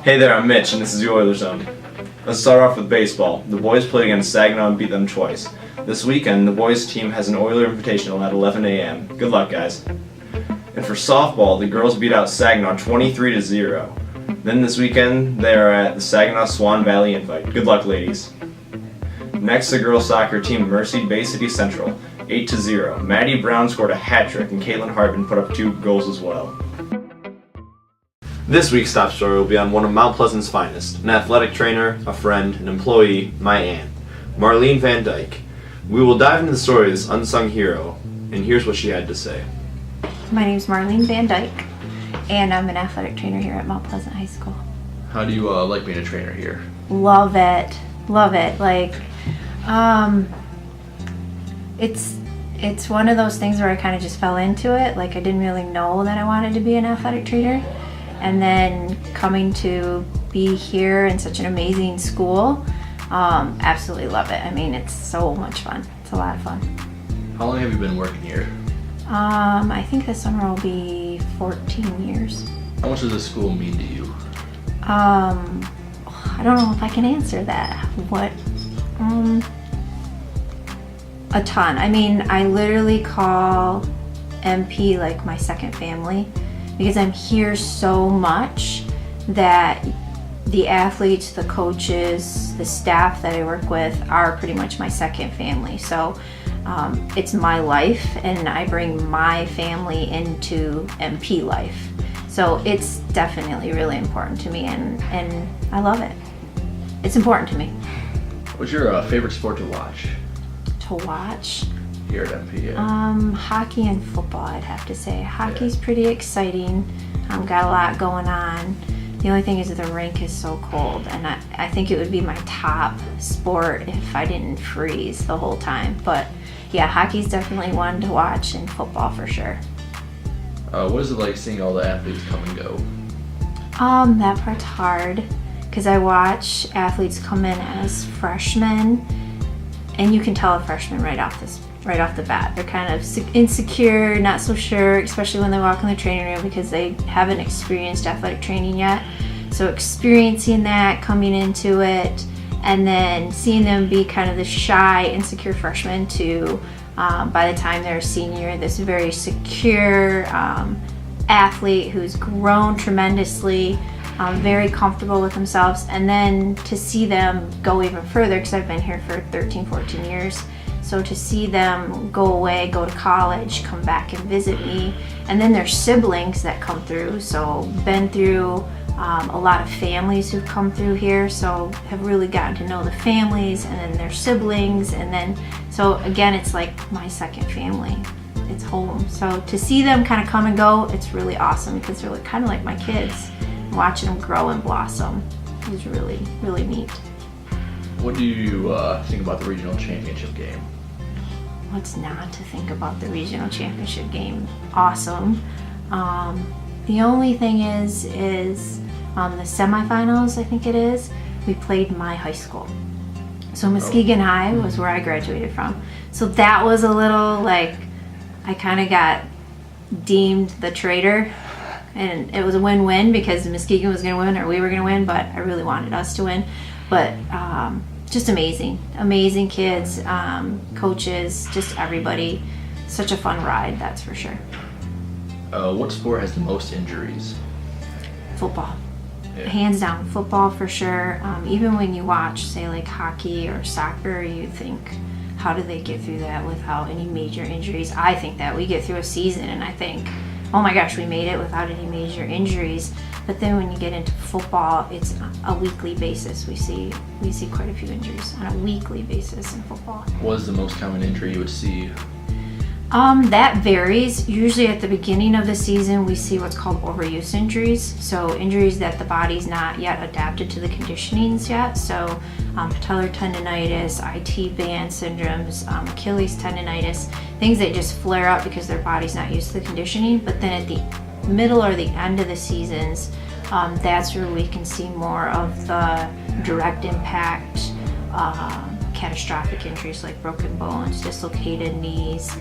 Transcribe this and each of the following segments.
Hey there, I'm Mitch, and this is the Oilers Zone. Let's start off with baseball. The boys played against Saginaw and beat them twice. This weekend, the boys team has an Oiler Invitational at 11 a.m. Good luck, guys. And for softball, the girls beat out Saginaw 23-0. Then this weekend, they are at the Saginaw Swan Valley Invite. Good luck, ladies. Next, the girls soccer team mercied Bay City Central 8-0. Maddie Brown scored a hat trick, and Caitlin Harbin put up 2 goals as well. This week's top story will be on one of Mount Pleasant's finest, an athletic trainer, a friend, an employee, my aunt, Marlene VanDyke. We will dive into the story of this unsung hero, and here's what she had to say. My name's Marlene VanDyke, and I'm an athletic trainer here at Mount Pleasant High School. How do you like being a trainer here? Love it. Love it. Like, it's one of those things where I kind of just fell into it. Like, I didn't really know that I wanted to be an athletic trainer. And then coming to be here in such an amazing school, absolutely love it. I mean, it's so much fun. It's a lot of fun. How long have you been working here? I think this summer will be 14 years. How much does this school mean to you? I don't know if I can answer that. What? A ton. I mean, I literally call MP like my second family, because I'm here so much that the athletes, the coaches, the staff that I work with are pretty much my second family. So it's my life, and I bring my family into MP life. So it's definitely really important to me, and I love it. It's important to me. What's your favorite sport to watch? To watch? Here at MP, yeah. Hockey and football, I'd have to say. Hockey's pretty exciting. Got a lot going on. The only thing is that the rink is so cold, and I think it would be my top sport if I didn't freeze the whole time. But yeah, hockey's definitely one to watch, and football for sure. What is it like seeing all the athletes come and go? That part's hard, because I watch athletes come in as freshmen, and you can tell a freshman right off the bat. They're kind of insecure, not so sure, especially when they walk in the training room, because they haven't experienced athletic training yet. So experiencing that, coming into it, and then seeing them be kind of the shy, insecure freshman to, by the time they're a senior, this very secure athlete who's grown tremendously, very comfortable with themselves, and then to see them go even further, because I've been here for 13, 14 years. So to see them go away, go to college, come back and visit me, and then their siblings that come through. So been through a lot of families who've come through here, so have really gotten to know the families and then their siblings, and then so again, it's like my second family. It's home. So to see them kind of come and go, it's really awesome, because they're kind of like my kids. Watching them grow and blossom is really, really neat. What do you think about the regional championship game? What's not to think about the regional championship game? Awesome. The only thing is the semifinals, I think it is, we played my high school. So Muskegon High was where I graduated from. So that was a little like, I kind of got deemed the traitor, and it was a win-win because Muskegon was going to win or we were going to win, but I really wanted us to win. But just amazing kids, coaches, just everybody. Such a fun ride, that's for sure. What sport has the most injuries? Football. Yeah. Hands down, football for sure. Even when you watch, say, like hockey or soccer, you think, how do they get through that without any major injuries? I think that we get through a season and I think, oh my gosh, we made it without any major injuries. But then when you get into football, it's a weekly basis. We see quite a few injuries on a weekly basis in football. What is the most common injury you would see? That varies. Usually at the beginning of the season, we see what's called overuse injuries. So injuries that the body's not yet adapted to the conditionings yet. So patellar tendonitis, IT band syndromes, Achilles tendonitis, things that just flare up because their body's not used to the conditioning. But then at the middle or the end of the seasons, that's where we can see more of the direct impact, catastrophic injuries like broken bones, dislocated knees,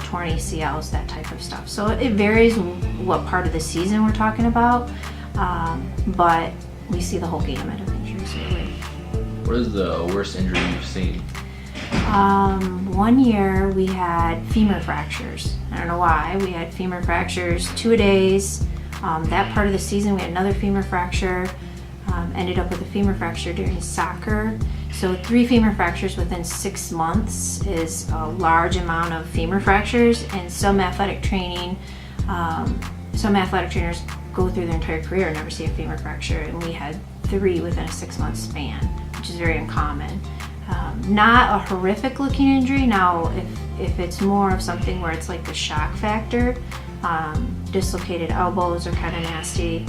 torn ACLs, that type of stuff. So it varies what part of the season we're talking about. But we see the whole gamut of injuries really. What is the worst injury you've seen? 1 year we had femur fractures. I don't know why. We had femur fractures 2-a-days. That part of the season we had another femur fracture. Ended up with a femur fracture during soccer. So 3 femur fractures within 6 months is a large amount of femur fractures, and some athletic trainers go through their entire career and never see a femur fracture, and we had 3 within a 6-month span, which is very uncommon. Not a horrific looking injury. Now if it's more of something where it's like the shock factor, dislocated elbows are kind of nasty.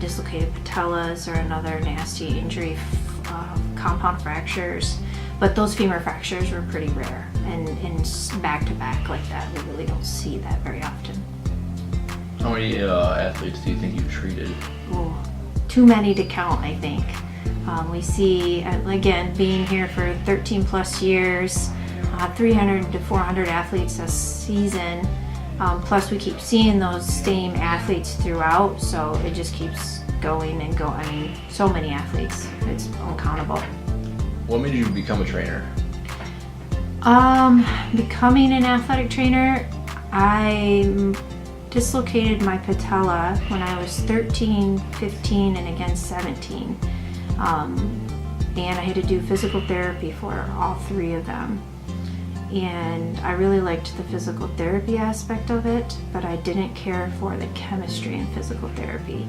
Dislocated patellas are another nasty injury, compound fractures, but those femur fractures were pretty rare, and back to back like that we really don't see that very often. How many athletes do you think you've treated? Ooh, too many to count, I think. We see, again, being here for 13 plus years, 300 to 400 athletes a season. Plus we keep seeing those same athletes throughout, so it just keeps going and going. I mean, so many athletes, it's uncountable. What made you become a trainer? Becoming an athletic trainer, I dislocated my patella when I was 13, 15, and again 17. And I had to do physical therapy for all 3 of them. And I really liked the physical therapy aspect of it, but I didn't care for the chemistry in physical therapy.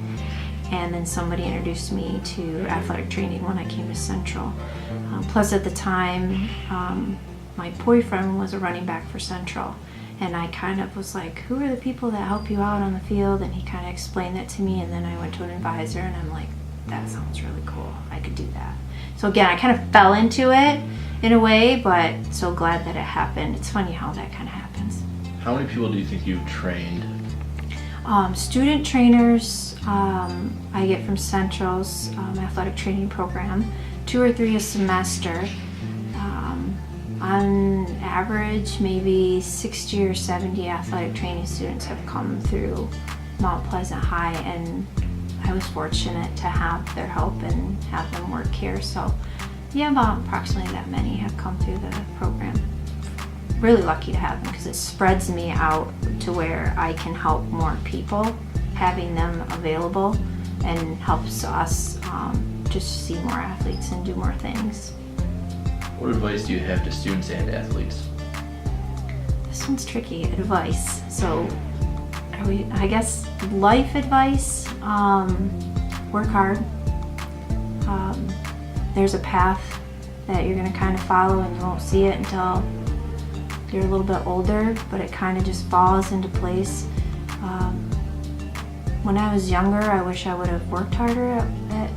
And then somebody introduced me to athletic training when I came to Central. Plus at the time, my boyfriend was a running back for Central, and I kind of was like, who are the people that help you out on the field? And he kind of explained that to me, and then I went to an advisor and I'm like, that sounds really cool, I could do that. So again, I kind of fell into it in a way, but so glad that it happened. It's funny how that kind of happens. How many people do you think you've trained? Student trainers, I get from Central's athletic training program, 2 or 3 a semester. On average, maybe 60 or 70 athletic training students have come through Mount Pleasant High, and I was fortunate to have their help and have them work here. So yeah, about approximately that many have come through the program. Really lucky to have them because it spreads me out to where I can help more people, having them available, and helps us just see more athletes and do more things. What advice do you have to students and athletes? This one's tricky, advice. So I guess life advice, work hard. There's a path that you're going to kind of follow, and you won't see it until you're a little bit older, but it kind of just falls into place. When I was younger, I wish I would have worked harder at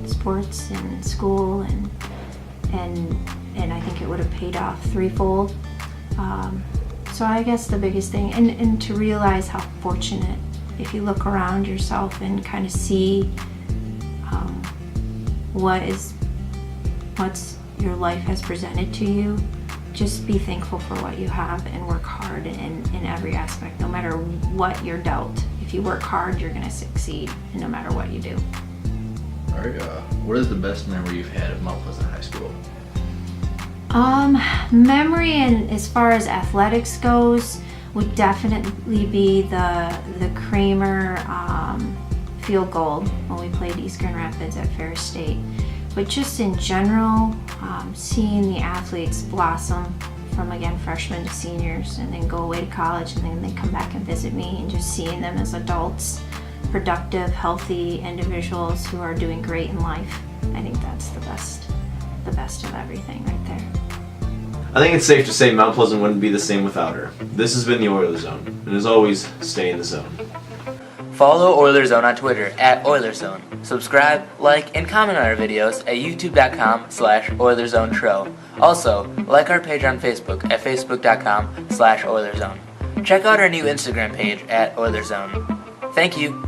sports and school, and I think it would have paid off threefold. So I guess the biggest thing, and to realize how fortunate, if you look around yourself and kind of see what's your life has presented to you, just be thankful for what you have and work hard in every aspect, no matter what you're dealt. If you work hard, you're going to succeed, no matter what you do. All right, what is the best memory you've had of Mount Pleasant High School? Memory, and as far as athletics goes, would definitely be the Kramer field goal when we played East Grand Rapids at Ferris State. But just in general, seeing the athletes blossom from, again, freshmen to seniors, and then go away to college, and then they come back and visit me, and just seeing them as adults, productive, healthy individuals who are doing great in life. I think that's the best of everything right there. I think it's safe to say Mount Pleasant wouldn't be the same without her. This has been the Oilers Zone, and as always, stay in the zone. Follow Oilers Zone on Twitter at Oilers Zone. Subscribe, like, and comment on our videos at youtube.com/OilersZoneShow. Also, like our page on Facebook at facebook.com/OilersZone. Check out our new Instagram page at Oilers Zone. Thank you.